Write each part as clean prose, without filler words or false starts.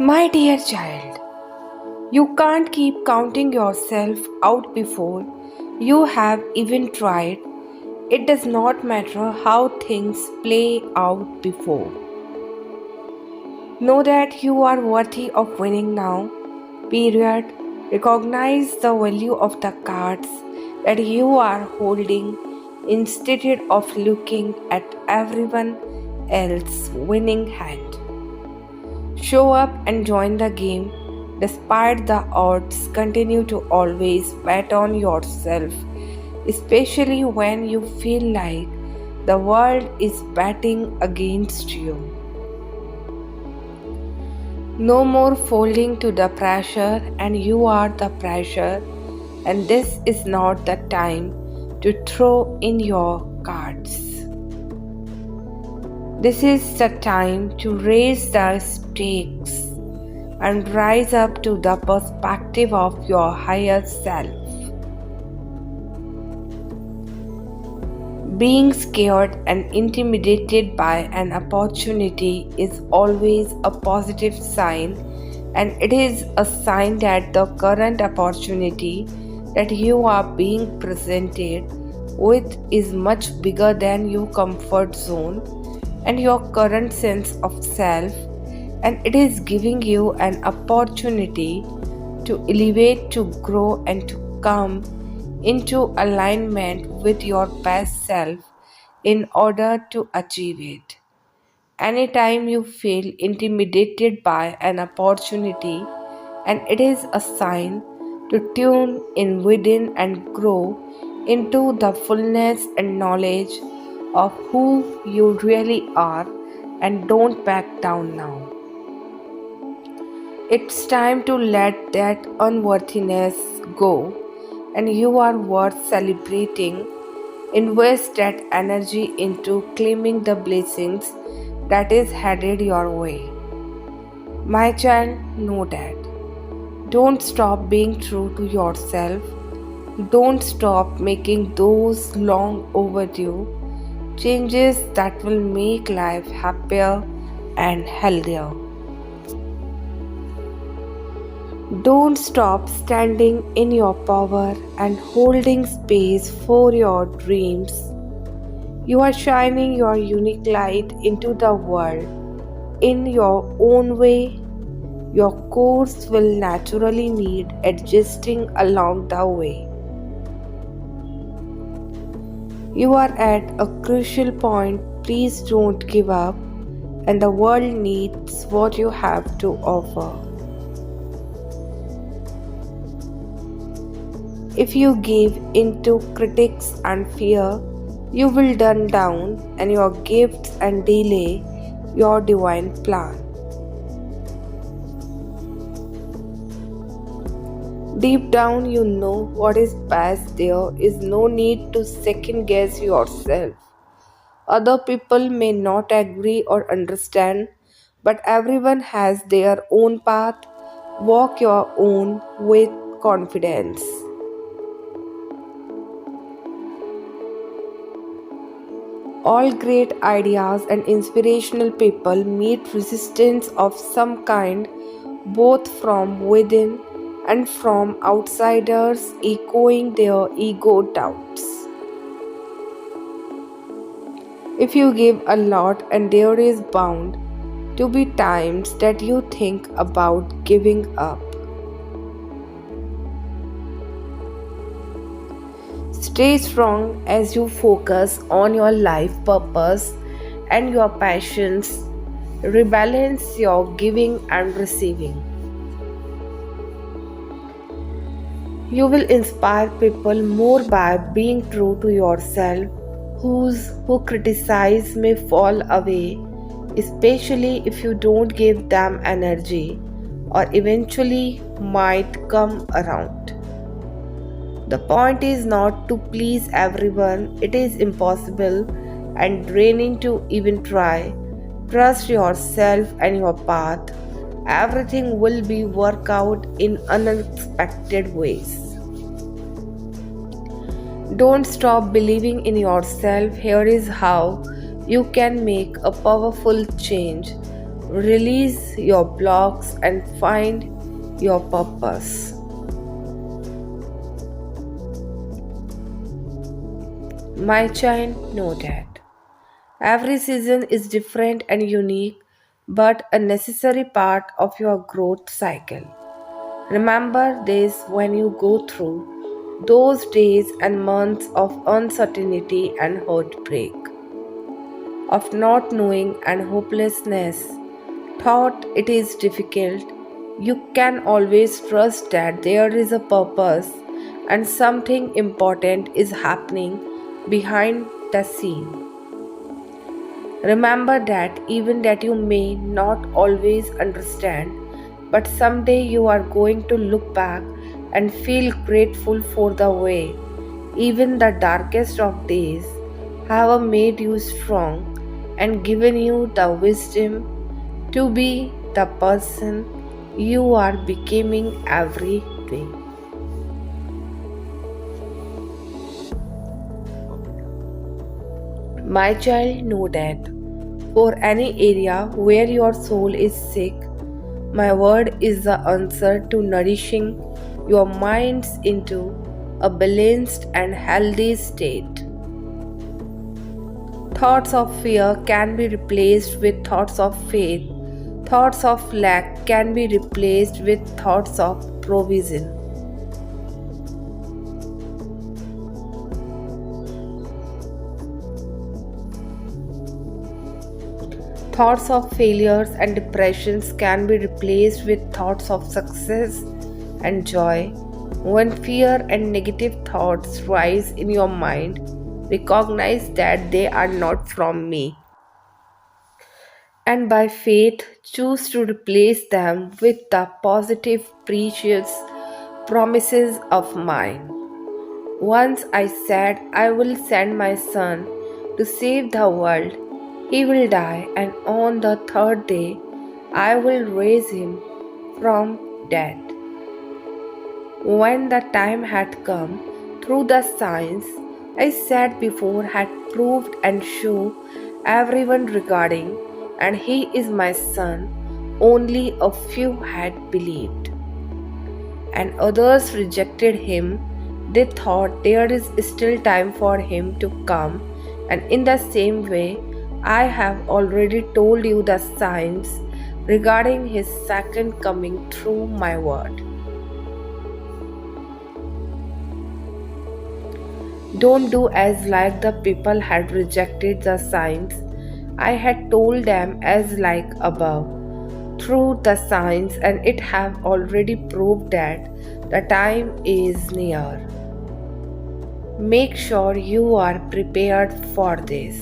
My dear child, you can't keep counting yourself out before you have even tried. It does not matter how things play out before. Know that you are worthy of winning now. Period. Recognize the value of the cards that you are holding instead of looking at everyone else's winning hand. Show up and join the game. Despite the odds, continue to always bet on yourself, especially when you feel like the world is betting against you. No more folding to the pressure, and you are the pressure, and this is not the time to throw in your cards. This is the time to raise the stakes and rise up to the perspective of your higher self. Being scared and intimidated by an opportunity is always a positive sign, and it is a sign that the current opportunity that you are being presented with is much bigger than your comfort zone and your current sense of self, and it is giving you an opportunity to elevate, to grow, and to come into alignment with your best self in order to achieve it. Anytime you feel intimidated by an opportunity, and it is a sign to tune in within and grow into the fullness and knowledge of who you really are, and don't back down now. It's time to let that unworthiness go, and you are worth celebrating. Invest that energy into claiming the blessings that is headed your way. My child, know that. Don't stop being true to yourself. Don't stop making those long overdue changes that will make life happier and healthier. Don't stop standing in your power and holding space for your dreams. You are shining your unique light into the world in your own way. Your course will naturally need adjusting along the way. You are at a crucial point. Please don't give up, and the world needs what you have to offer. If you give into critics and fear, you will turn down and your gifts and delay your divine plan. Deep down, you know what is best. There is no need to second guess yourself. Other people may not agree or understand, but everyone has their own path. Walk your own with confidence. All great ideas and inspirational people meet resistance of some kind, both from within and from outsiders, echoing their ego doubts. If you give a lot, and there is bound to be times that you think about giving up. Stay strong as you focus on your life purpose and your passions. Rebalance your giving and receiving. You will inspire people more by being true to yourself. Who criticize may fall away, especially if you don't give them energy, or eventually might come around. The point is not to please everyone. It is impossible and draining to even try. Trust yourself and your path. Everything will be worked out in unexpected ways. Don't stop believing in yourself. Here is how you can make a powerful change. Release your blocks and find your purpose. My child, know that every season is different and unique, but a necessary part of your growth cycle. Remember this when you go through those days and months of uncertainty and heartbreak, of not knowing and hopelessness. Thought it is difficult, you can always trust that there is a purpose and something important is happening behind the scene. Remember that even that you may not always understand, but someday you are going to look back and feel grateful for the way even the darkest of days have made you strong and given you the wisdom to be the person you are becoming every day. My child, know that for any area where your soul is sick, my word is the answer to nourishing your minds into a balanced and healthy state. Thoughts of fear can be replaced with thoughts of faith. Thoughts of lack can be replaced with thoughts of provision. Thoughts of failures and depressions can be replaced with thoughts of success and joy. When fear and negative thoughts rise in your mind, recognize that they are not from me. And by faith, choose to replace them with the positive, precious promises of mine. Once I said, I will send my son to save the world. He will die, and on the third day I will raise him from death. When the time had come, through the science I said before had proved and shown everyone regarding, and he is my son, only a few had believed. And others rejected him. They thought there is still time for him to come, and in the same way, I have already told you the signs regarding his second coming through my word. Don't do as like the people had rejected the signs. I had told them as like above, through the signs, and it have already proved that the time is near. Make sure you are prepared for this.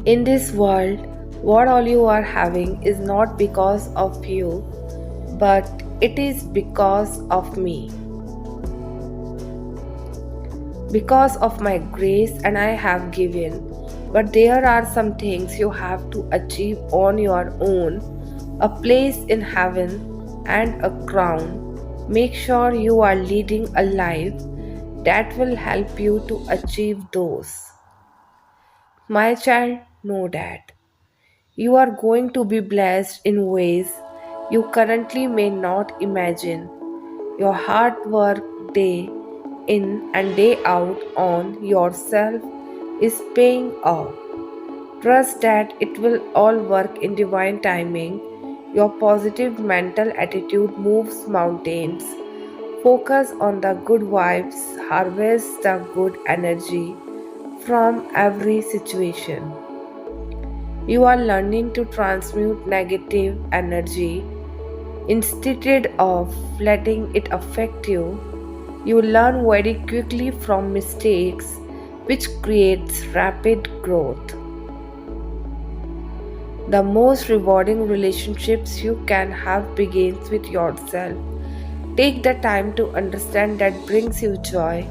In this world, what all you are having is not because of you, but it is because of me. Because of my grace and I have given, but there are some things you have to achieve on your own, a place in heaven and a crown. Make sure you are leading a life that will help you to achieve those. My child, know that you are going to be blessed in ways you currently may not imagine. Your hard work day in and day out on yourself is paying off. Trust that it will all work in divine timing. Your positive mental attitude moves mountains. Focus on the good vibes, harvest the good energy from every situation. You are learning to transmute negative energy instead of letting it affect you. You learn very quickly from mistakes, which creates rapid growth. The most rewarding relationships you can have begins with yourself. Take the time to understand that brings you joy,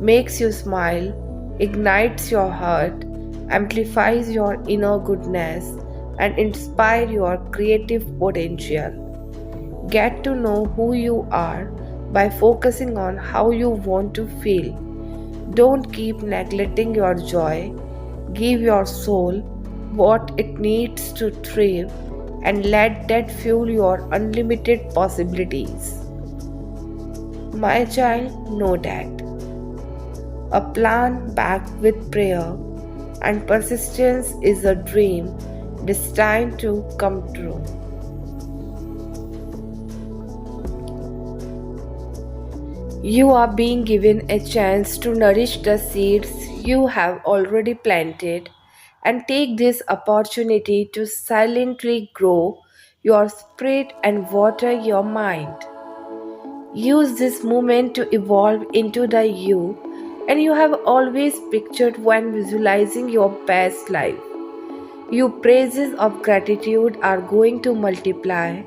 makes you smile, ignites your heart, amplifies your inner goodness, and inspire your creative potential. Get to know who you are by focusing on how you want to feel. Don't keep neglecting your joy. Give your soul what it needs to thrive and let that fuel your unlimited possibilities. My child, know that a plan backed with prayer and persistence is a dream destined to come true. You are being given a chance to nourish the seeds you have already planted and take this opportunity to silently grow your spirit and water your mind. Use this moment to evolve into the you and you have always pictured when visualizing your best life. Your praises of gratitude are going to multiply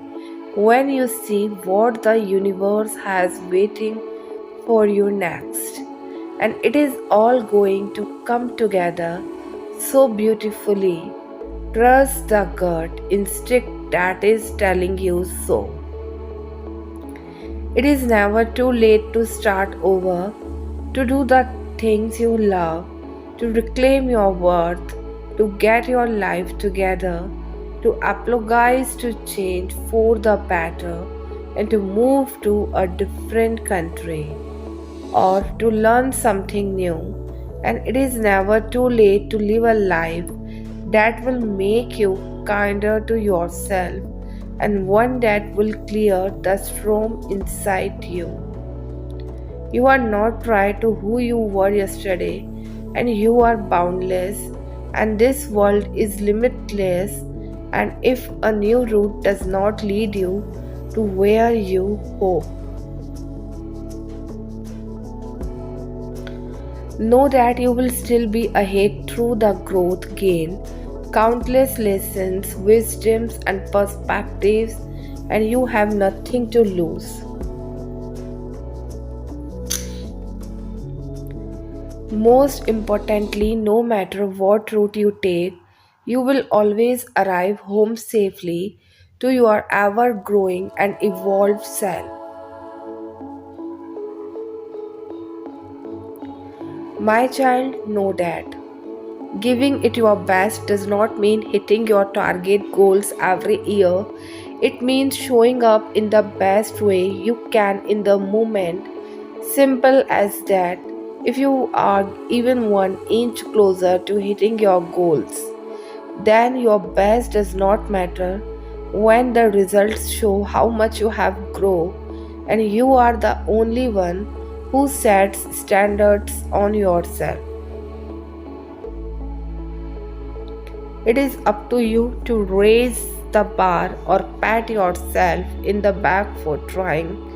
when you see what the universe has waiting for you next. And it is all going to come together so beautifully. Trust the gut instinct that is telling you so. It is never too late to start over, to do the things you love, to reclaim your worth, to get your life together, to apologize to change for the better, and to move to a different country or to learn something new. And it is never too late to live a life that will make you kinder to yourself and one that will clear the storm inside you. You are not tied to who you were yesterday, and you are boundless, and this world is limitless. And if a new route does not lead you to where you hope, know that you will still be ahead through the growth gain, countless lessons, wisdoms, and perspectives, and you have nothing to lose. Most importantly, no matter what route you take, you will always arrive home safely to your ever growing and evolved self. My child, know that giving it your best does not mean hitting your target goals every year. It means showing up in the best way you can in the moment. Simple as that. If you are even 1 inch closer to hitting your goals, then your best does not matter when the results show how much you have grown, and you are the only one who sets standards on yourself. It is up to you to raise the bar or pat yourself in the back for trying.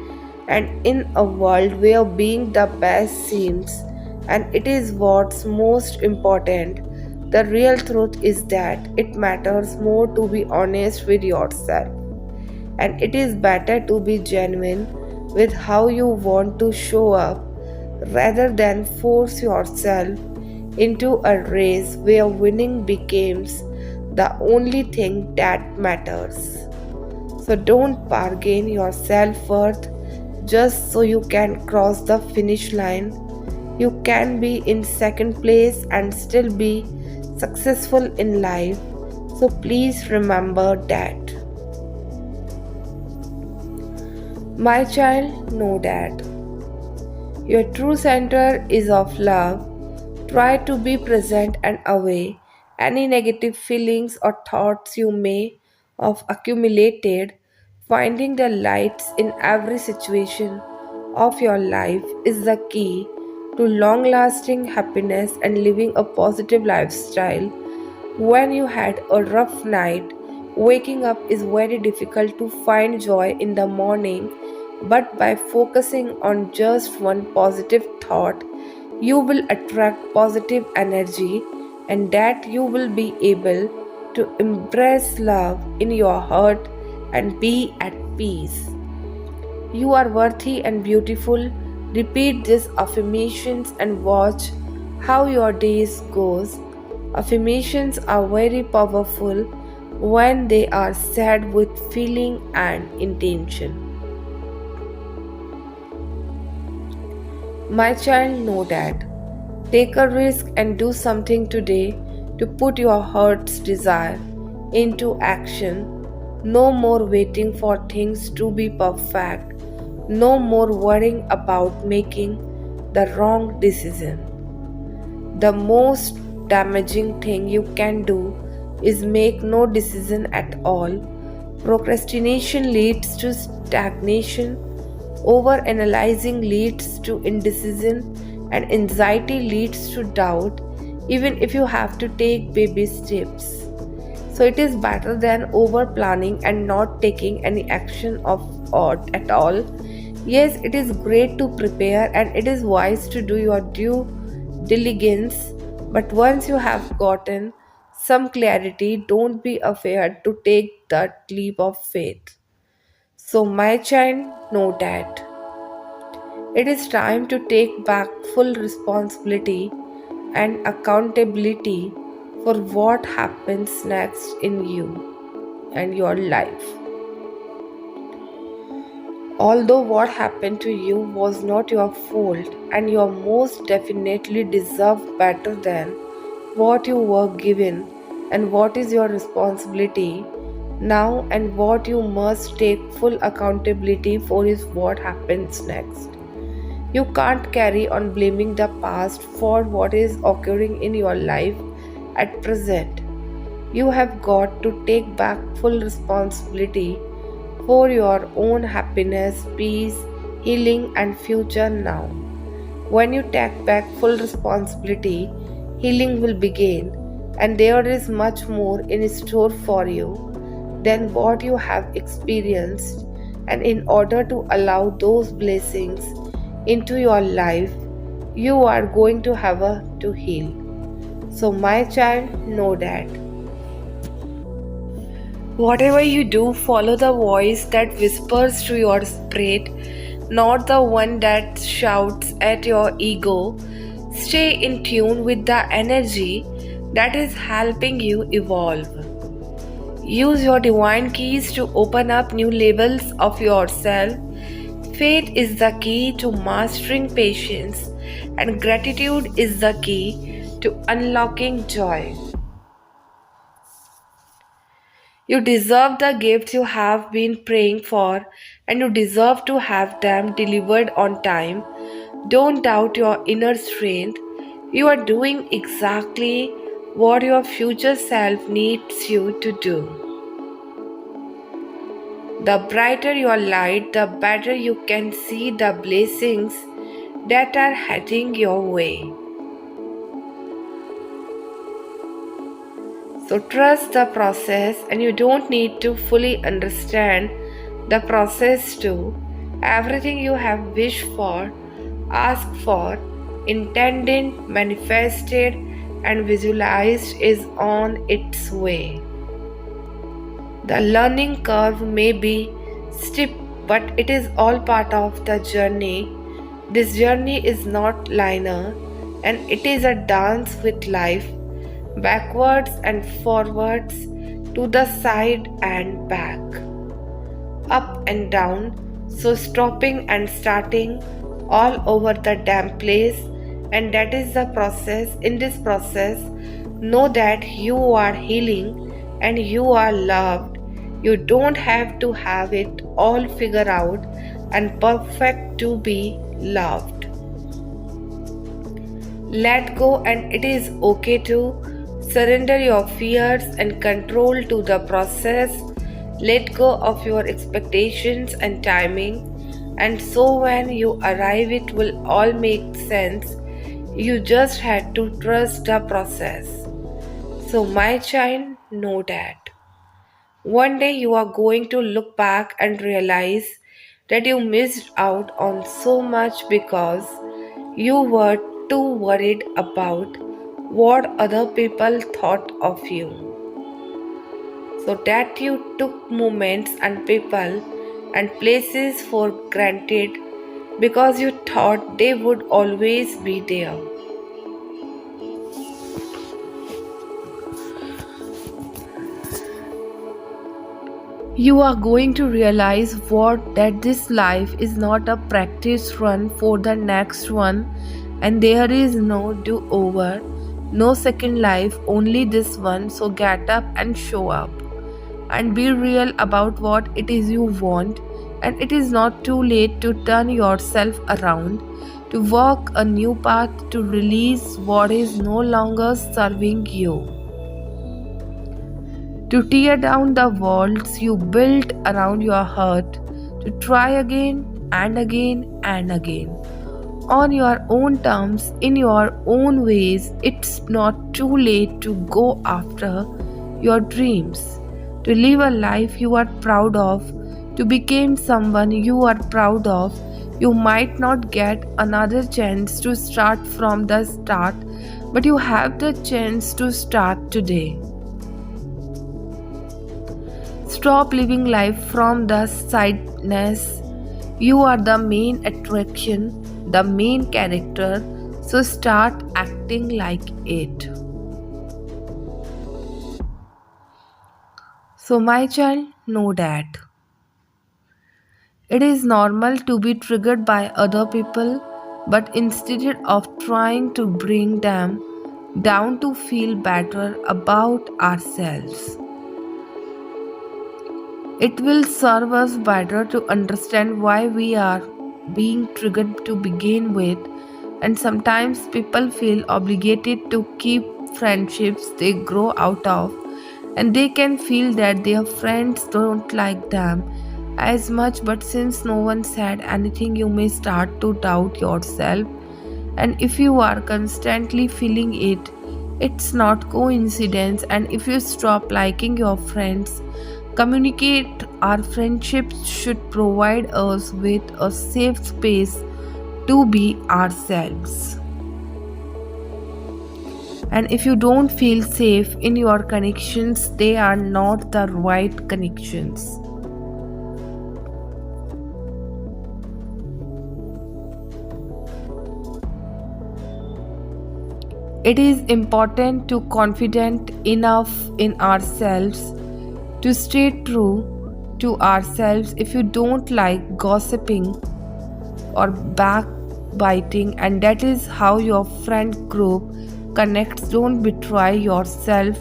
And in a world where being the best seems, and it is what's most important, the real truth is that it matters more to be honest with yourself. And it is better to be genuine with how you want to show up rather than force yourself into a race where winning becomes the only thing that matters. So don't bargain your self worth just so you can cross the finish line. You can be in second place and still be successful in life. So please remember that. My child, know that your true center is of love. Try to be present and away any negative feelings or thoughts you may have accumulated. Finding the lights in every situation of your life is the key to long lasting happiness and living a positive lifestyle. When you had a rough night, waking up is very difficult to find joy in the morning, but by focusing on just one positive thought, you will attract positive energy and that you will be able to embrace love in your heart and be at peace. You are worthy and beautiful. Repeat these affirmations and watch how your days goes. Affirmations are very powerful when they are said with feeling and intention. My child, know that. Take a risk and do something today to put your heart's desire into action. No more waiting for things to be perfect. No more worrying about making the wrong decision. The most damaging thing you can do is make no decision at all. Procrastination leads to stagnation, overanalyzing leads to indecision, and anxiety leads to doubt, even if you have to take baby steps. So it is better than over planning and not taking any action at all. Yes, it is great to prepare and it is wise to do your due diligence, but once you have gotten some clarity, don't be afraid to take that leap of faith. So, my child, know that it is time to take back full responsibility and accountability for what happens next in you and your life. Although what happened to you was not your fault and you most definitely deserve better than what you were given, and what is your responsibility now and what you must take full accountability for is what happens next. You can't carry on blaming the past for what is occurring in your life at present. You have got to take back full responsibility for your own happiness, peace, healing, and future now. When you take back full responsibility, healing will begin, and there is much more in store for you than what you have experienced. And in order to allow those blessings into your life, you are going to have to heal. So, my child, know that. Whatever you do, follow the voice that whispers to your spirit, not the one that shouts at your ego. Stay in tune with the energy that is helping you evolve. Use your divine keys to open up new levels of yourself. Faith is the key to mastering patience, and gratitude is the key to unlocking joy. You deserve the gifts you have been praying for, and you deserve to have them delivered on time. Don't doubt your inner strength. You are doing exactly what your future self needs you to do. The brighter your light, the better you can see the blessings that are heading your way. So trust the process, and you don't need to fully understand the process too. Everything you have wished for, asked for, intended, manifested, and visualized is on its way. The learning curve may be steep, but it is all part of the journey. This journey is not linear, and it is a dance with life, backwards and forwards, to the side and back, up and down, so stopping and starting all over the damn place. And that is the process. In this process, know that you are healing and you are loved. You don't have to have it all figured out and perfect to be loved. Let go, and it is okay to surrender your fears and control to the process. Let go of your expectations and timing, and so when you arrive, it will all make sense. You just had to trust the process. So, my child, know that. One day you are going to look back and realize that you missed out on so much because you were too worried about what other people thought of you. So that you took moments and people and places for granted because you thought they would always be there. You are going to realize that this life is not a practice run for the next one, and there is no do-over. No second life, only this one. So get up and show up. And be real about what it is you want. And it is not too late to turn yourself around, to walk a new path, to release what is no longer serving you, to tear down the walls you built around your heart, to try again and again and again on your own terms, in your own ways. It's not too late to go after your dreams, to live a life you are proud of, to become someone you are proud of. You might not get another chance to start from the start, but you have the chance to start today. Stop living life from the sideness. You are the main attraction, the main character, so start acting like it. So, my child, know that it is normal to be triggered by other people, but instead of trying to bring them down to feel better about ourselves, it will serve us better to understand why we are being triggered to begin with. And sometimes people feel obligated to keep friendships they grow out of, and they can feel that their friends don't like them as much. But since no one said anything, you may start to doubt yourself. And if you are constantly feeling it, it's not coincidence. And if you stop liking your friends, communicate. Our friendships should provide us with a safe space to be ourselves. And if you don't feel safe in your connections, they are not the right connections. It is important to confident enough in ourselves to stay true to ourselves. If you don't like gossiping or backbiting, and that is how your friend group connects, don't betray yourself.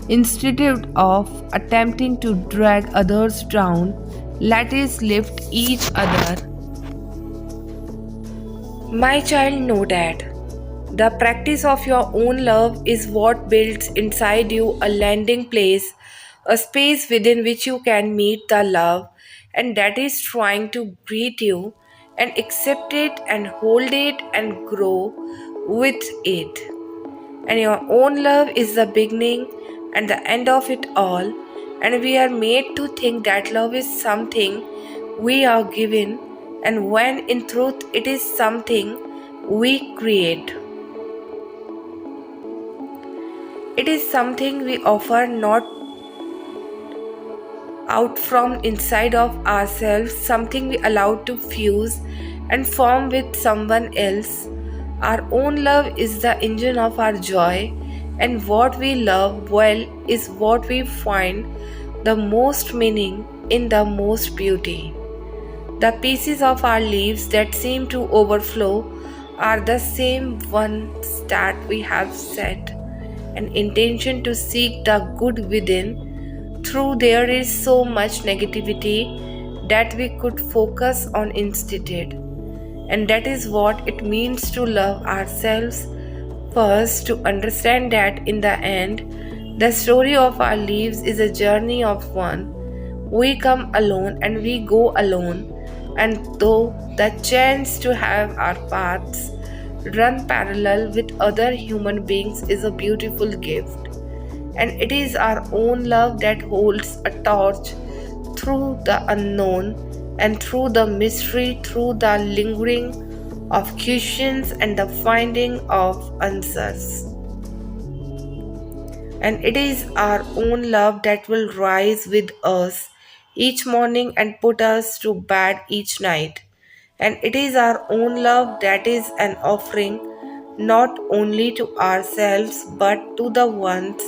Instead of attempting to drag others down, let us lift each other. My child, know that the practice of your own love is what builds inside you a landing place, a space within which you can meet the love, and that is trying to greet you and accept it and hold it and grow with it. And your own love is the beginning and the end of it all. And we are made to think that love is something we are given, and when in truth it is something we create. It is something we offer, not out from inside of ourselves, something we allow to fuse and form with someone else. Our own love is the engine of our joy, and what we love well is what we find the most meaning in, the most beauty. The pieces of our lives that seem to overflow are the same ones that we have set an intention to seek the good within. Through there is so much negativity that we could focus on instead. And that is what it means to love ourselves first, to understand that in the end, the story of our lives is a journey of one. We come alone and we go alone, and though the chance to have our paths run parallel with other human beings is a beautiful gift. And it is our own love that holds a torch through the unknown and through the mystery, through the lingering of questions and the finding of answers. And it is our own love that will rise with us each morning and put us to bed each night. And it is our own love that is an offering not only to ourselves but to the ones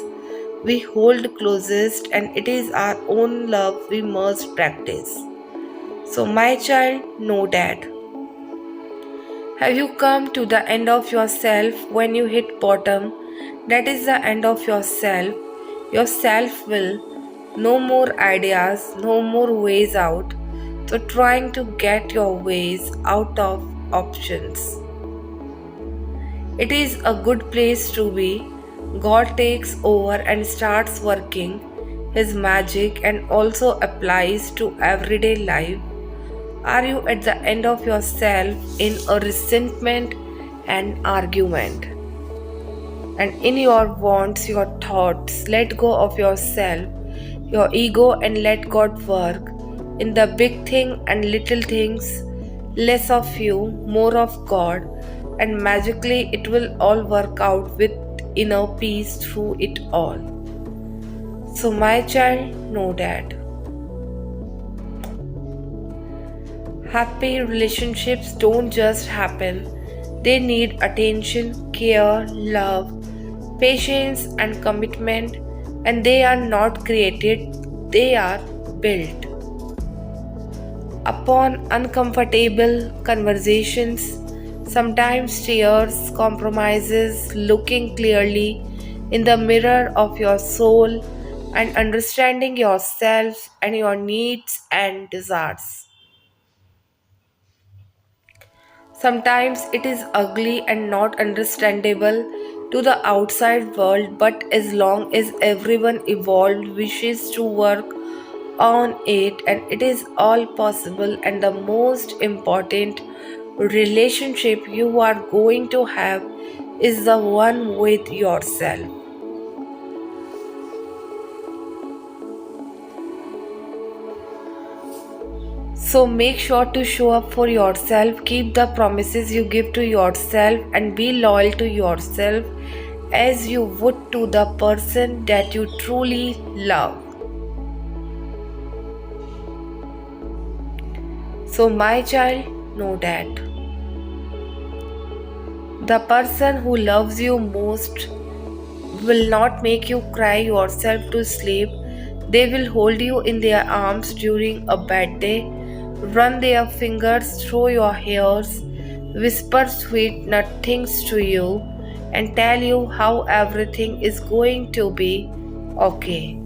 we hold closest, and it is our own love we must practice. So, my child, know that Have you come to the end of yourself when you hit bottom? That is the end of yourself. Your self will. No more ideas, no more ways out. So, trying to get your ways out of options. It is a good place to be. God takes over and starts working His magic and also applies to everyday life. Are you at the end of yourself in a resentment and argument? And in your wants, your thoughts, let go of yourself, your ego, and let God work in the big thing and little things. Less of you, more of God, and magically it will all work out with inner peace through it all. So, my child, know that. Happy relationships don't just happen, they need attention, care, love, patience, and commitment, and they are not created, they are built upon uncomfortable conversations, sometimes tears, compromises, looking clearly in the mirror of your soul, and understanding yourself and your needs and desires. Sometimes it is ugly and not understandable to the outside world, but as long as everyone evolved wishes to work on it, and it is all possible, and the most important relationship you are going to have is the one with yourself. So make sure to show up for yourself, keep the promises you give to yourself, and be loyal to yourself as you would to the person that you truly love. So, my child, know that the person who loves you most will not make you cry yourself to sleep. They will hold you in their arms during a bad day, run their fingers through your hairs, whisper sweet nothings to you, and tell you how everything is going to be okay.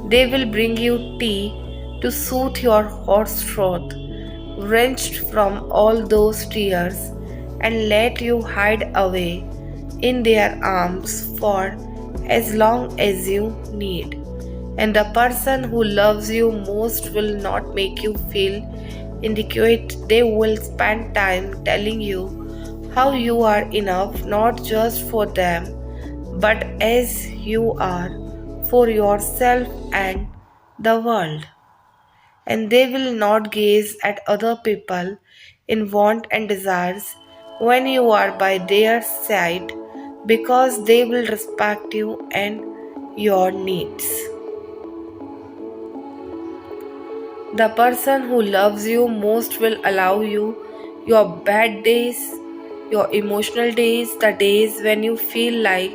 They will bring you tea to soothe your hot throat, wrenched from all those tears, and let you hide away in their arms for as long as you need. And the person who loves you most will not make you feel inadequate. They will spend time telling you how you are enough, not just for them, but as you are for yourself and the world. And they will not gaze at other people in want and desires when you are by their side, because they will respect you and your needs. The person who loves you most will allow you your bad days, your emotional days, the days when you feel like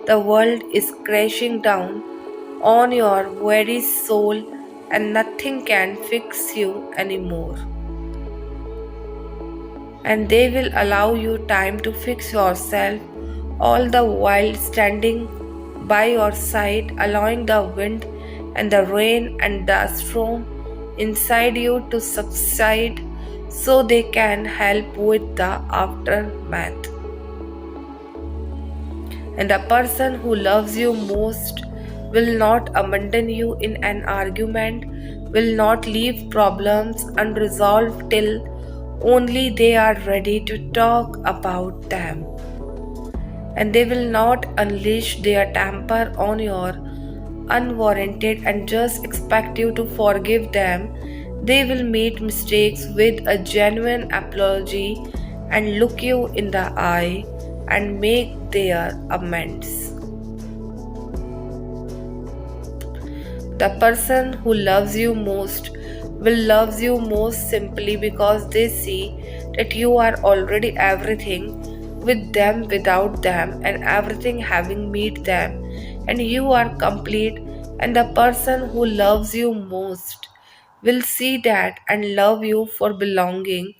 the world is crashing down on your very soul and nothing can fix you anymore. And they will allow you time to fix yourself, all the while standing by your side, allowing the wind and the rain and the storm inside you to subside so they can help with the aftermath. And the person who loves you most will not abandon you in an argument, will not leave problems unresolved till only they are ready to talk about them. And they will not unleash their temper on your unwarranted and just expect you to forgive them. They will make mistakes with a genuine apology and look you in the eye and make their amends. The person who loves you most will love you most simply because they see that you are already everything with them, without them, and everything having met them, and you are complete. And the person who loves you most will see that and love you for belonging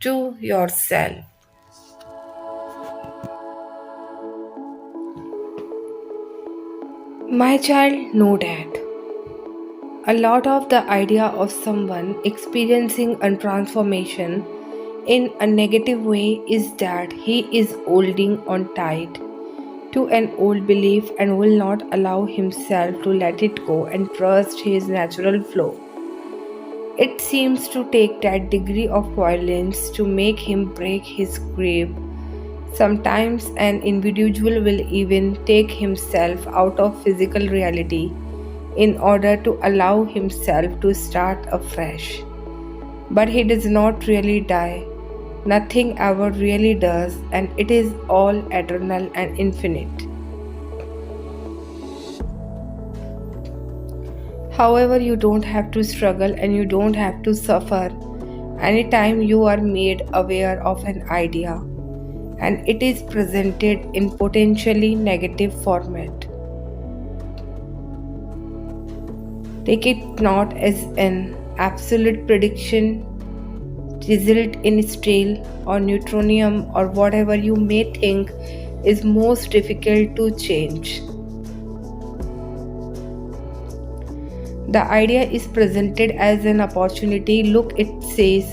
to yourself. My child, know that a lot of the idea of someone experiencing a transformation in a negative way is that he is holding on tight to an old belief and will not allow himself to let it go and trust his natural flow. It seems to take that degree of violence to make him break his grip. Sometimes an individual will even take himself out of physical reality in order to allow himself to start afresh. But he does not really die. Nothing ever really does, and it is all eternal and infinite. However, you don't have to struggle and you don't have to suffer anytime you are made aware of an idea and it is presented in potentially negative format. Take it not as an absolute prediction, result in steel or neutronium or whatever you may think is most difficult to change. The idea is presented as an opportunity. Look, it says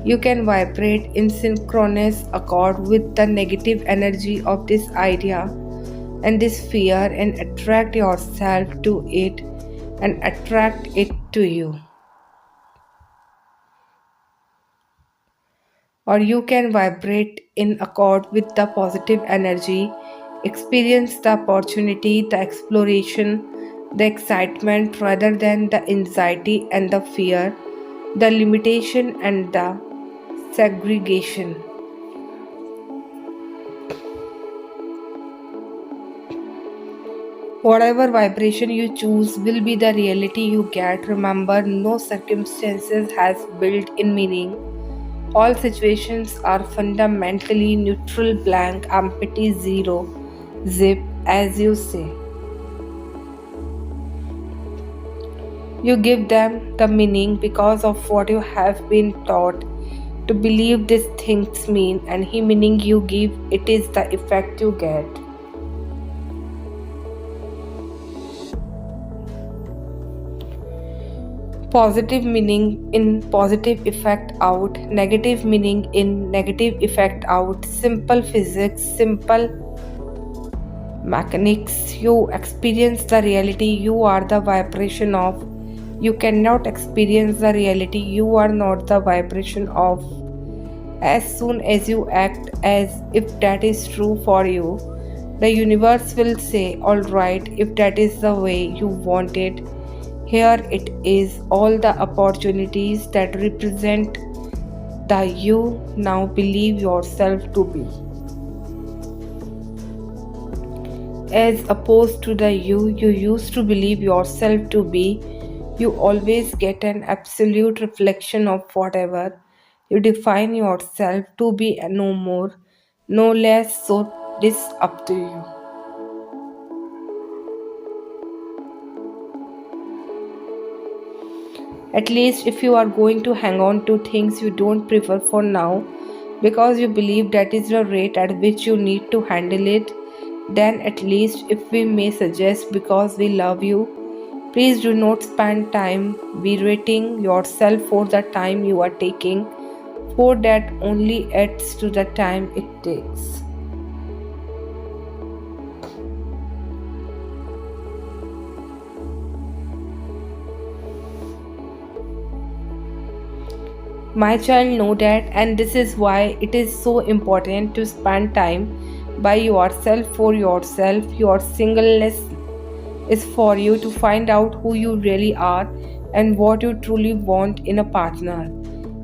you can vibrate in synchronous accord with the negative energy of this idea and this fear and attract yourself to it and attract it to you. Or you can vibrate in accord with the positive energy, experience the opportunity, the exploration, the excitement rather than the anxiety and the fear, the limitation and the segregation. Whatever vibration you choose will be the reality you get. Remember, no circumstances has built-in meaning. All situations are fundamentally neutral, blank, empty, zero, zip, as you say. You give them the meaning because of what you have been taught to believe these things mean, and he meaning you give, it is the effect you get. Positive meaning in positive effect out, negative meaning in negative effect out. Simple physics, simple mechanics. You experience the reality you are the vibration of. You cannot experience the reality you are not the vibration of. As soon as you act as if that is true for you, the universe will say, alright, if that is the way you want it, here it is, all the opportunities that represent the you now believe yourself to be. As opposed to the you used to believe yourself to be, you always get an absolute reflection of whatever you define yourself to be, no more, no less, so this up to you. At least if you are going to hang on to things you don't prefer for now because you believe that is the rate at which you need to handle it, then at least if we may suggest because we love you, please do not spend time berating yourself for the time you are taking, for that only adds to the time it takes. My child, know that, and this is why it is so important to spend time by yourself for yourself. Your singleness is for you to find out who you really are and what you truly want in a partner.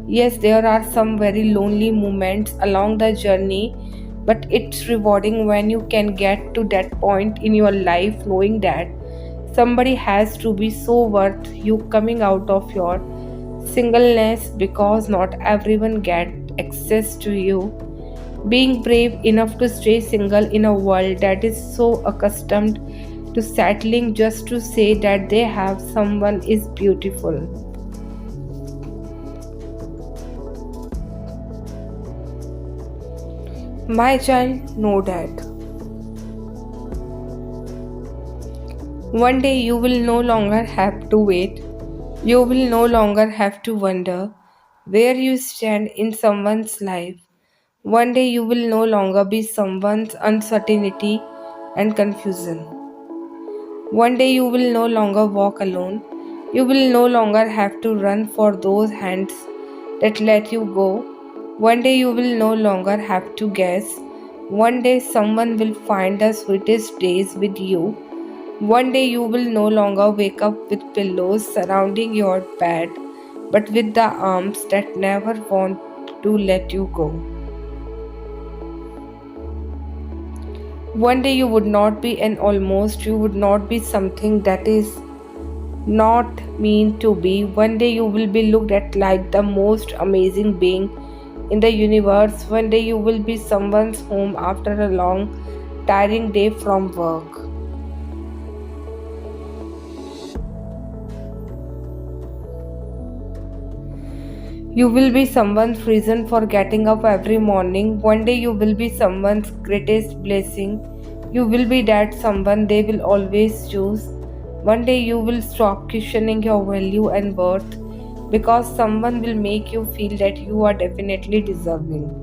Yes, there are some very lonely moments along the journey, but it's rewarding when you can get to that point in your life knowing that somebody has to be so worth you coming out of your singleness because not everyone get access to you. Being brave enough to stay single in a world that is so accustomed to settling just to say that they have someone is beautiful. My child, know that One day you will no longer have to wait. You will no longer have to wonder where you stand in someone's life. One day you will no longer be someone's uncertainty and confusion. One day you will no longer walk alone. You will no longer have to run for those hands that let you go. One day you will no longer have to guess. One day someone will find the sweetest days with you. One day you will no longer wake up with pillows surrounding your bed, but with the arms that never want to let you go. One day you would not be an almost, you would not be something that is not mean to be. One day you will be looked at like the most amazing being in the universe. One day you will be someone's home after a long, tiring day from work. You will be someone's reason for getting up every morning. One day you will be someone's greatest blessing. You will be that someone they will always choose. One day you will stop questioning your value and worth because someone will make you feel that you are definitely deserving.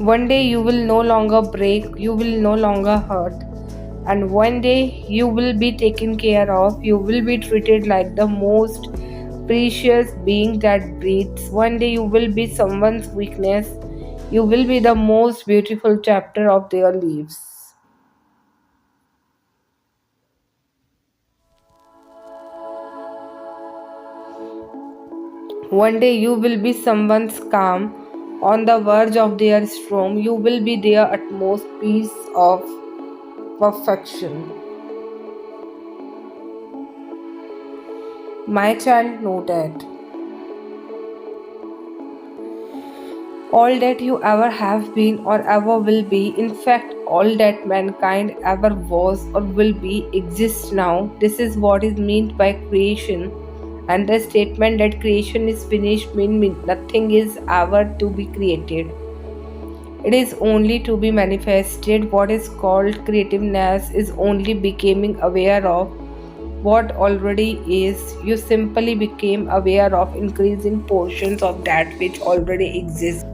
One day you will no longer break, you will no longer hurt. And one day you will be taken care of, you will be treated like the most precious being that breathes. One day you will be someone's weakness, you will be the most beautiful chapter of their lives. One day you will be someone's calm on the verge of their storm, you will be their utmost piece of perfection. My child, know that all that you ever have been or ever will be, in fact, all that mankind ever was or will be, exists now. This is what is meant by creation. And the statement that creation is finished means nothing is ever to be created. It is only to be manifested. What is called creativeness is only becoming aware of what already is. You simply became aware of increasing portions of that which already exists.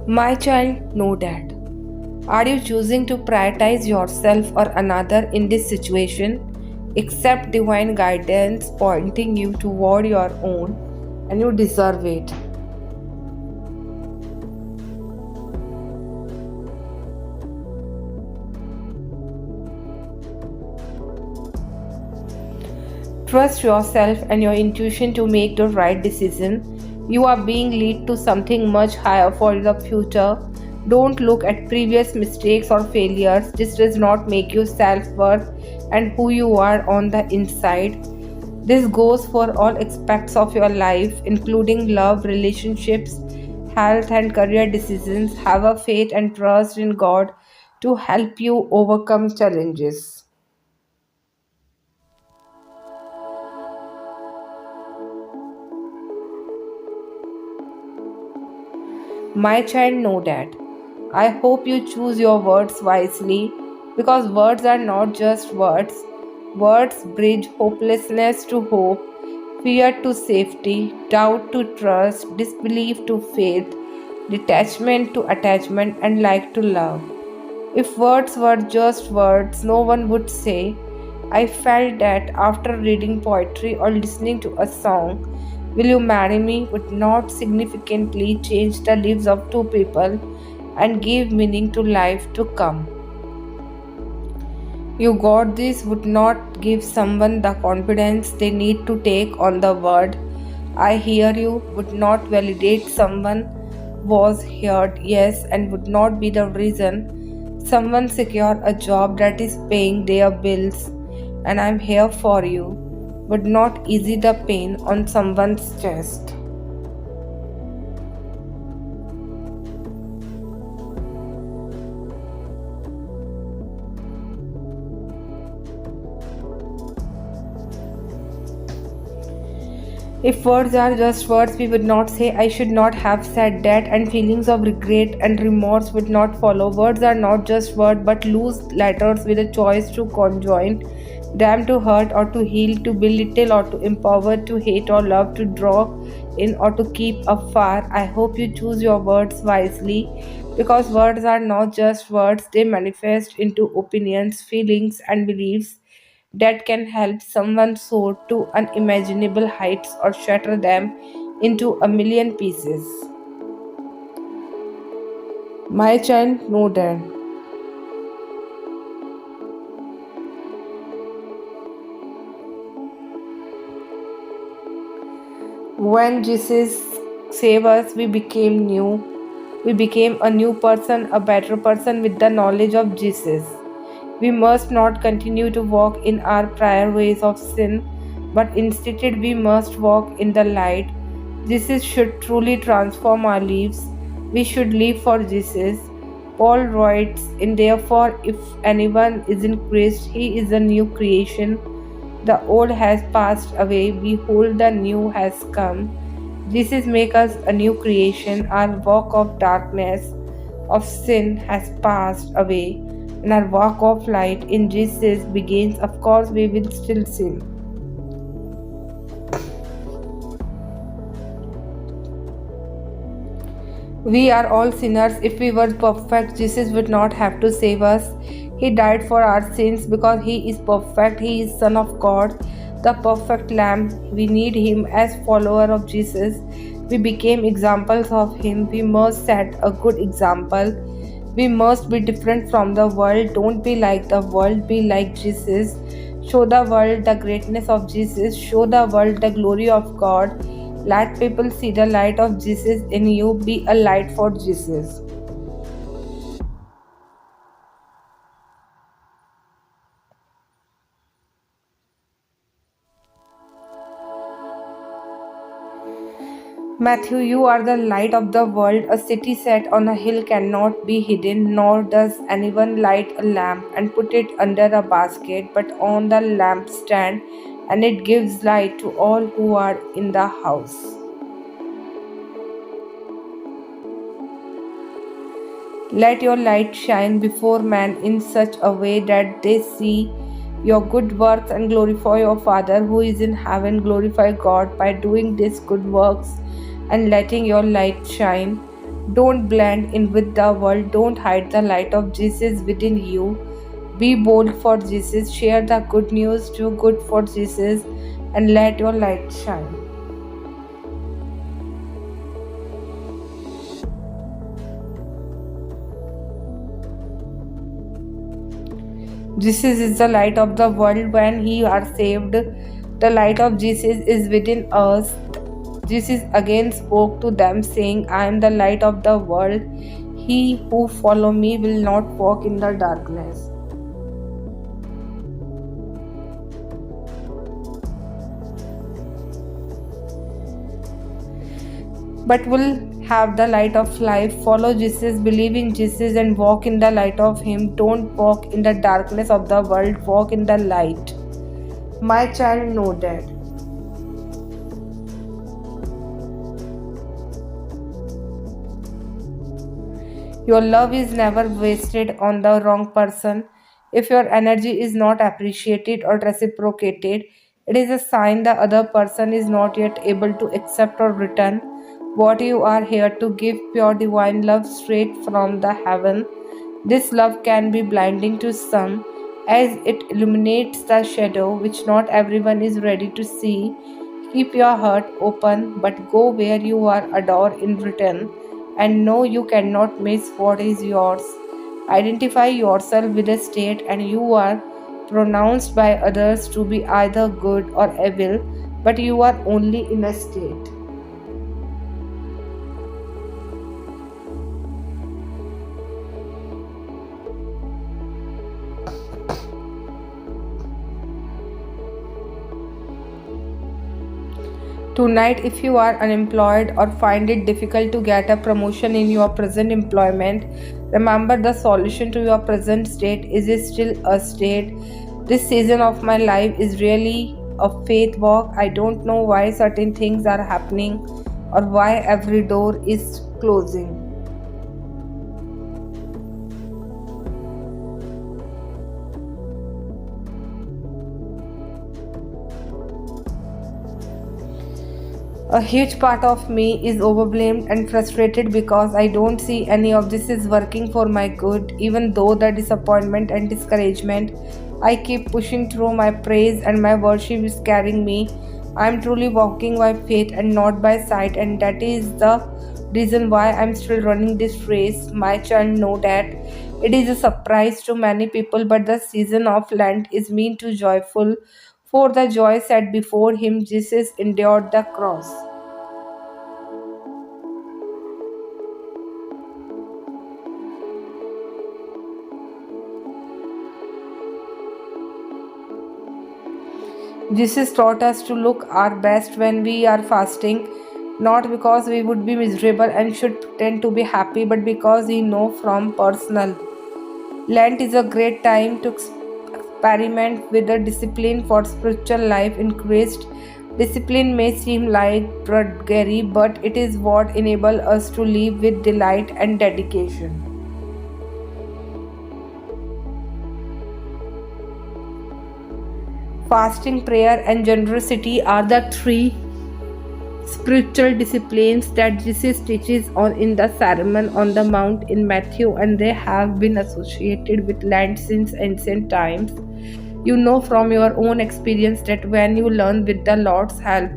My child, know that. Are you choosing to prioritize yourself or another in this situation? Accept divine guidance pointing you toward your own, and you deserve it. Trust yourself and your intuition to make the right decision. You are being led to something much higher for the future. Don't look at previous mistakes or failures. This does not make you self-worth and who you are on the inside. This goes for all aspects of your life, including love, relationships, health, and career decisions. Have a faith and trust in God to help you overcome challenges. My child, know that. I hope you choose your words wisely because words are not just words. Words bridge hopelessness to hope, fear to safety, doubt to trust, disbelief to faith, detachment to attachment, and like to love. If words were just words, no one would say, I felt that after reading poetry or listening to a song. Will you marry me would not significantly change the lives of two people and give meaning to life to come. You got this would not give someone the confidence they need to take on the word. I hear you would not validate someone was heard yes and would not be the reason someone secure a job that is paying their bills and I'm here for you would not ease the pain on someone's chest. If words are just words, we would not say, I should not have said that, and feelings of regret and remorse would not follow. Words are not just words, but loose letters with a choice to conjoin them, to hurt or to heal, to belittle or to empower, to hate or love, to draw in or to keep afar. I hope you choose your words wisely, because words are not just words, they manifest into opinions, feelings, and beliefs that can help someone soar to unimaginable heights or shatter them into a million pieces. My child, know that. When Jesus saved us, we became new. We became a new person, a better person with the knowledge of Jesus. We must not continue to walk in our prior ways of sin, but instead we must walk in the light. Jesus should truly transform our lives. We should live for Jesus. Paul writes, in therefore, if anyone is in Christ, he is a new creation. The old has passed away, behold, the new has come. Jesus makes us a new creation. Our walk of darkness, of sin has passed away, and our walk of light in Jesus begins. Of course, we will still sin. We are all sinners. If we were perfect, Jesus would not have to save us. He died for our sins because He is perfect. He is Son of God, the perfect Lamb. We need Him as follower of Jesus. We became examples of Him. We must set a good example. We must be different from the world. Don't be like the world, be like Jesus. Show the world the greatness of Jesus. Show the world the glory of God. Let people see the light of Jesus in you. Be a light for Jesus. Matthew, you are the light of the world. A city set on a hill cannot be hidden, nor does anyone light a lamp and put it under a basket, but on the lampstand, and it gives light to all who are in the house. Let your light shine before men in such a way that they see your good works and glorify your Father who is in heaven. Glorify God by doing these good works and letting your light shine. Don't blend in with the world. Don't hide the light of Jesus within you. Be bold for Jesus. Share the good news. Do good for Jesus and let your light shine. Jesus is the light of the world. When we are saved, the light of Jesus is within us. Jesus again spoke to them, saying, I am the light of the world. He who follow me will not walk in the darkness, but will have the light of life. Follow Jesus, believe in Jesus, and walk in the light of Him. Don't walk in the darkness of the world, walk in the light. My child, know that. Your love is never wasted on the wrong person. If your energy is not appreciated or reciprocated, it is a sign the other person is not yet able to accept or return what you are here to give, pure divine love straight from the heaven. This love can be blinding to some, as it illuminates the shadow which not everyone is ready to see. Keep your heart open, but go where you are adored in return, and know you cannot miss what is yours. Identify yourself with a state, and you are pronounced by others to be either good or evil, but you are only in a state. Tonight, if you are unemployed or find it difficult to get a promotion in your present employment, remember the solution to your present state is still a state. This season of my life is really a faith walk. I don't know why certain things are happening or why every door is closing. A huge part of me is overwhelmed and frustrated because I don't see any of this is working for my good, even though the disappointment and discouragement I keep pushing through. My praise and my worship is carrying me. I am truly walking by faith and not by sight, and that is the reason why I'm still running this race. My child know that it is a surprise to many people, but the season of Lent is meant to joyful. For the joy set before him, Jesus endured the cross. Jesus taught us to look our best when we are fasting, not because we would be miserable and should pretend to be happy, but because we know from personal. Lent is a great time to experiment with the discipline for spiritual life increased. Discipline may seem like drudgery, but it is what enables us to live with delight and dedication. Fasting, prayer, and generosity are the three spiritual disciplines that Jesus teaches on in the Sermon on the Mount in Matthew, and they have been associated with Lent since ancient times. You know from your own experience that when you learn with the Lord's help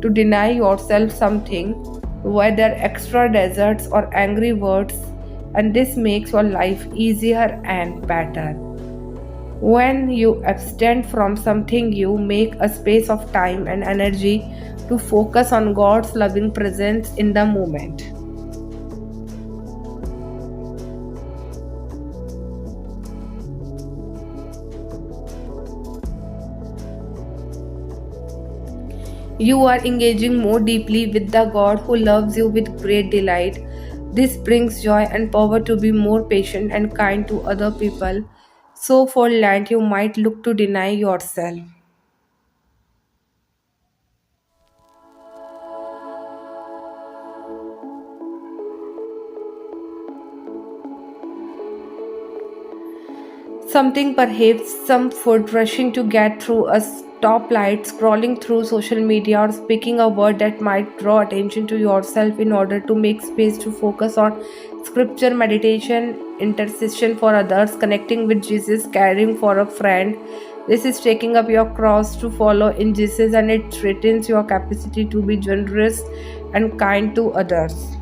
to deny yourself something, whether extra desserts or angry words, and this makes your life easier and better. When you abstain from something, you make a space of time and energy to focus on God's loving presence in the moment. You are engaging more deeply with the God who loves you with great delight. This brings joy and power to be more patient and kind to other people. So, for Lent, you might look to deny yourself. Something perhaps some food rushing to get through a stoplight, scrolling through social media, or speaking a word that might draw attention to yourself in order to make space to focus on scripture, meditation, intercession for others, connecting with Jesus, caring for a friend. This is taking up your cross to follow in Jesus, and it threatens your capacity to be generous and kind to others.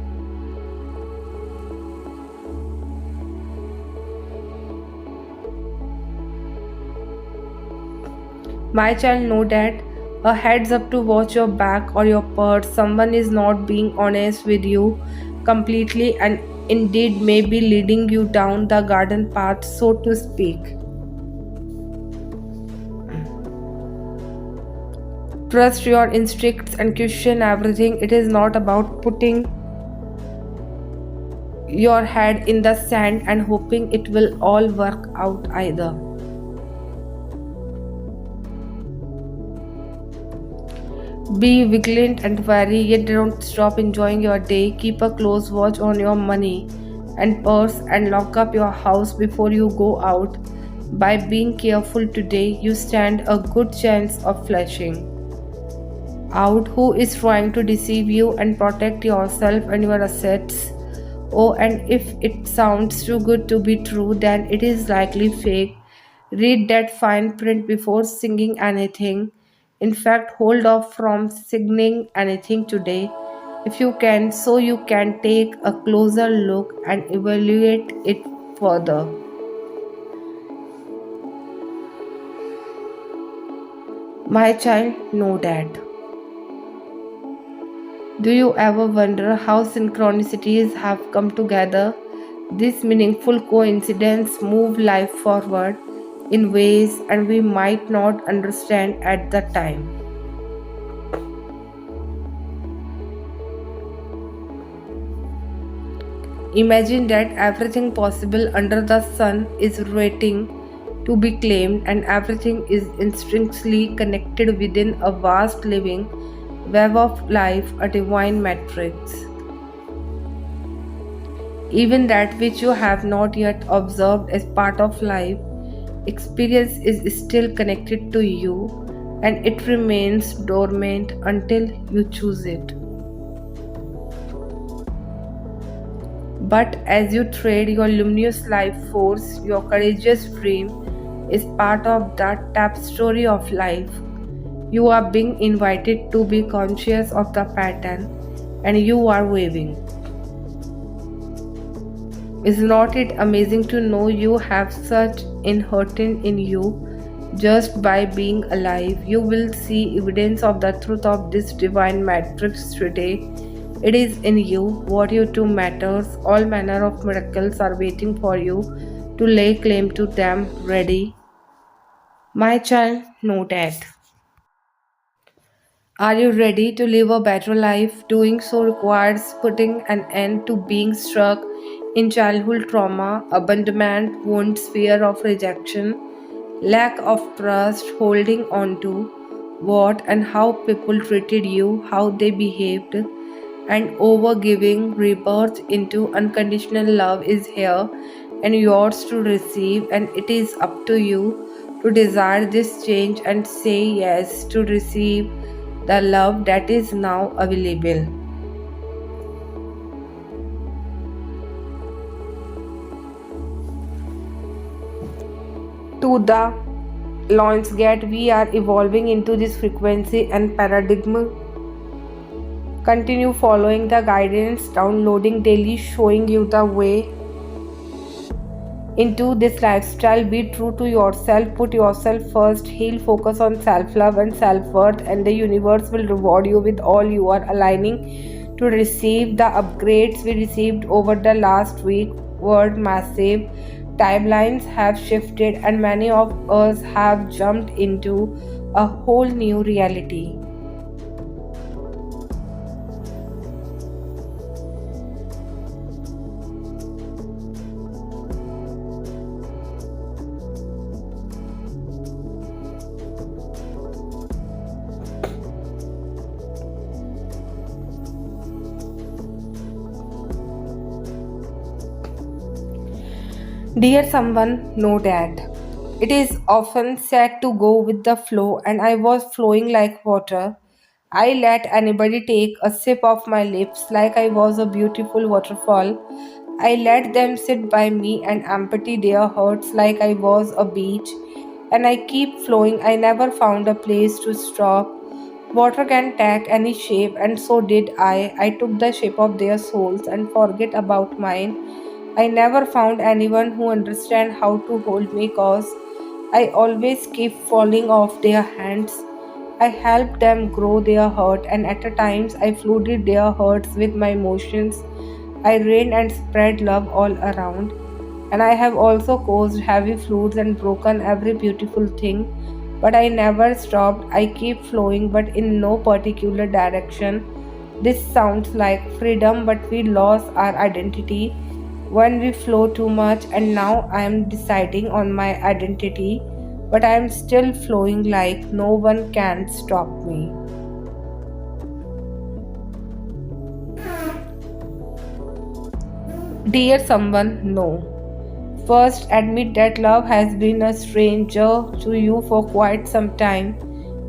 My child, know that a heads up to watch your back or your purse. Someone is not being honest with you completely and indeed may be leading you down the garden path, so to speak. Trust your instincts and question everything. It is not about putting your head in the sand and hoping it will all work out either. Be vigilant and wary, yet don't stop enjoying your day. Keep a close watch on your money and purse and lock up your house before you go out. By being careful today, you stand a good chance of flashing out who is trying to deceive you and protect yourself and your assets. Oh, and if it sounds too good to be true, then it is likely fake. Read that fine print before singing anything. In fact, hold off from singing anything today if you can, so you can take a closer look and evaluate it further. My child, know that. Do you ever wonder how synchronicities have come together? These meaningful coincidences move life forward in ways and we might not understand at the time. Imagine that everything possible under the sun is waiting to be claimed, and everything is intrinsically connected within a vast living web of life, a divine matrix. Even that which you have not yet observed as part of life experience is still connected to you, and it remains dormant until you choose it. But as you trade your luminous life force, your courageous dream is part of that tapestry of life. You are being invited to be conscious of the pattern, and you are waving. Is not it amazing to know you have such inherent in you? Just by being alive, you will see evidence of the truth of this divine matrix today. It is in you. What you do matters. All manner of miracles are waiting for you to lay claim to them. Ready? My child, know that. Are you ready to live a better life? Doing so requires putting an end to being stuck in childhood trauma, abandonment, wounds, fear of rejection, lack of trust, holding on to what and how people treated you, how they behaved, and overgiving. Rebirth into unconditional love is here and yours to receive, and it is up to you to desire this change and say yes to receive the love that is now available. To the launch gate, we are evolving into this frequency and paradigm. Continue following the guidance, downloading daily, showing you the way into this lifestyle. Be true to yourself, put yourself first, heal, focus on self love and self worth, and the universe will reward you with all you are aligning to receive. The upgrades we received over the last week were massive. Timelines have shifted, and many of us have jumped into a whole new reality. Dear someone, know that it is often said to go with the flow, and I was flowing like water. I let anybody take a sip of my lips like I was a beautiful waterfall. I let them sit by me and empty their hearts like I was a beach. And I keep flowing. I never found a place to stop. Water can take any shape, and so did I. I took the shape of their souls and forget about mine. I never found anyone who understand how to hold me cause I always keep falling off their hands. I helped them grow their hurt, and at times I flooded their hurts with my emotions. I rained and spread love all around. And I have also caused heavy floods and broken every beautiful thing. But I never stopped. I keep flowing, but in no particular direction. This sounds like freedom, but we lost our identity when we flow too much, and now I am deciding on my identity, but I am still flowing like no one can stop me. Dear someone, no. First, admit that love has been a stranger to you for quite some time.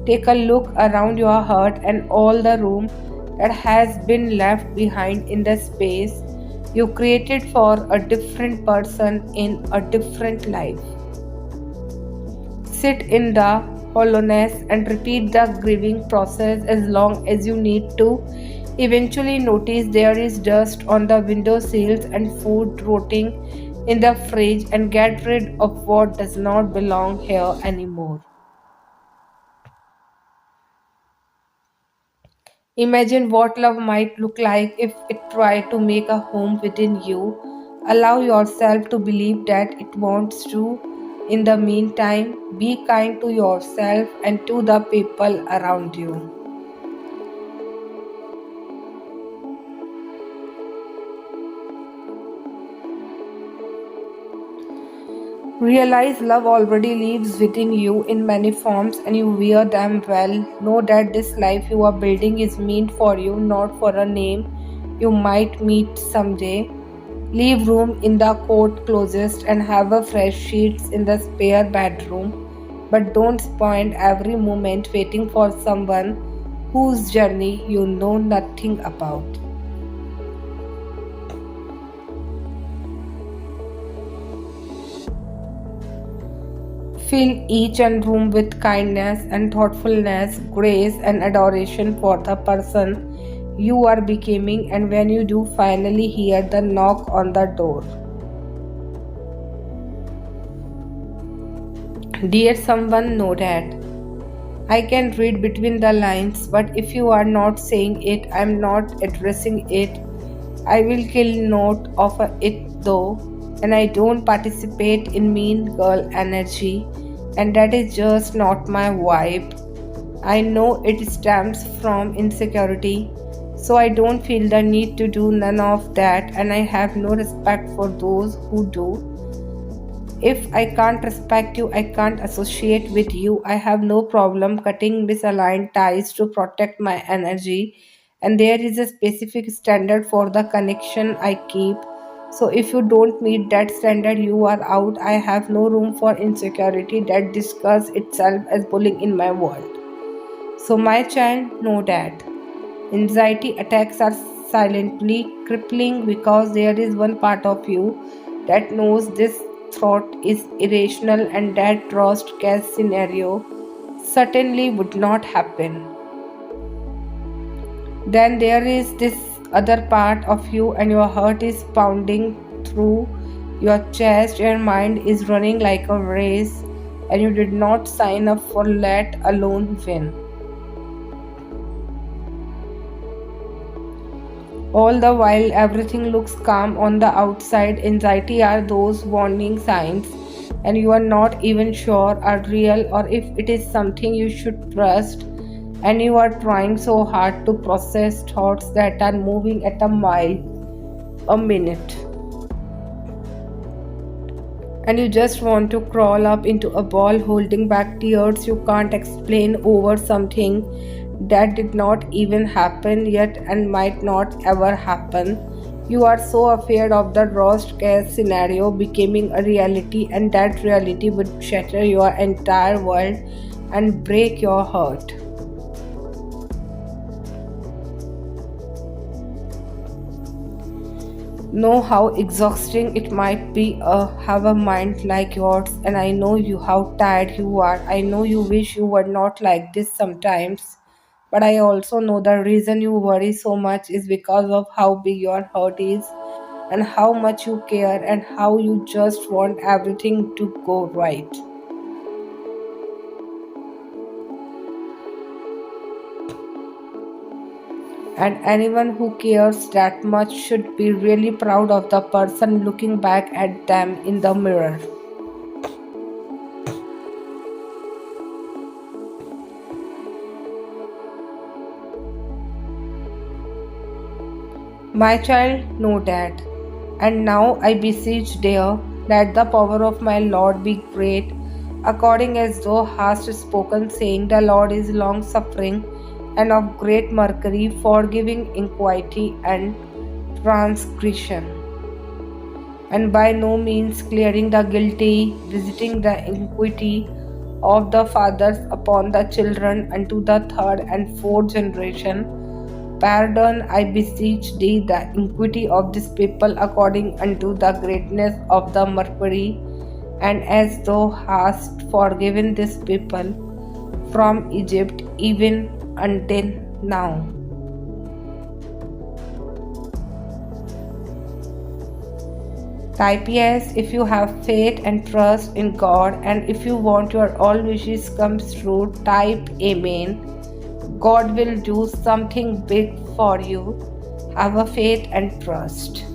Take a look around your heart and all the room that has been left behind in the space you created for a different person in a different life. Sit in the hollowness and repeat the grieving process as long as you need to. Eventually, notice there is dust on the window sills and food rotting in the fridge, and get rid of what does not belong here anymore. Imagine what love might look like if it tried to make a home within you. Allow yourself to believe that it wants to. In the meantime, be kind to yourself and to the people around you. Realize love already lives within you in many forms and you wear them well. Know that this life you are building is meant for you, not for a name you might meet someday. Leave room in the coat closest and have a fresh sheets in the spare bedroom. But don't spend every moment waiting for someone whose journey you know nothing about. Fill each and room with kindness and thoughtfulness, grace and adoration for the person you are becoming, and when you do finally hear the knock on the door. Dear someone, know that I can read between the lines, but if you are not saying it, I am not addressing it. I will kill note of it though, and I don't participate in mean girl energy, and that is just not my vibe. I know it stems from insecurity, so I don't feel the need to do none of that, and I have no respect for those who do. If I can't respect you, I can't associate with you. I have no problem cutting misaligned ties to protect my energy, and there is a specific standard for the connection I keep. So, if you don't meet that standard, you are out. I have no room for insecurity that disguises itself as bullying in my world. So, my child, know that. Anxiety attacks are silently crippling because there is one part of you that knows this thought is irrational and that worst case scenario certainly would not happen. Then there is this other part of you, and your heart is pounding through your chest, your mind is running like a race, and you did not sign up for let alone win. All the while, everything looks calm on the outside. Anxiety are those warning signs, and you are not even sure are real or if it is something you should trust. And you are trying so hard to process thoughts that are moving at a mile a minute. And you just want to crawl up into a ball holding back tears you can't explain over something that did not even happen yet and might not ever happen. You are so afraid of the worst case scenario becoming a reality, and that reality would shatter your entire world and break your heart. Know how exhausting it might be have a mind like yours, and I know you how tired you are. I know you wish you were not like this sometimes, but I also know the reason you worry so much is because of how big your heart is and how much you care and how you just want everything to go right. And anyone who cares that much should be really proud of the person looking back at them in the mirror. My child, know that. And now I beseech, dear, let the power of my Lord be great, according as thou hast spoken, saying, the Lord is long suffering and of great mercy, forgiving iniquity and transgression, and by no means clearing the guilty, visiting the iniquity of the fathers upon the children unto the third and fourth generation. Pardon, I beseech thee, the iniquity of this people according unto the greatness of the mercy, and as thou hast forgiven this people from Egypt even until now. Type yes if you have faith and trust in God, and if you want your all wishes comes true, type Amen. God will do something big for you. Have a faith and trust.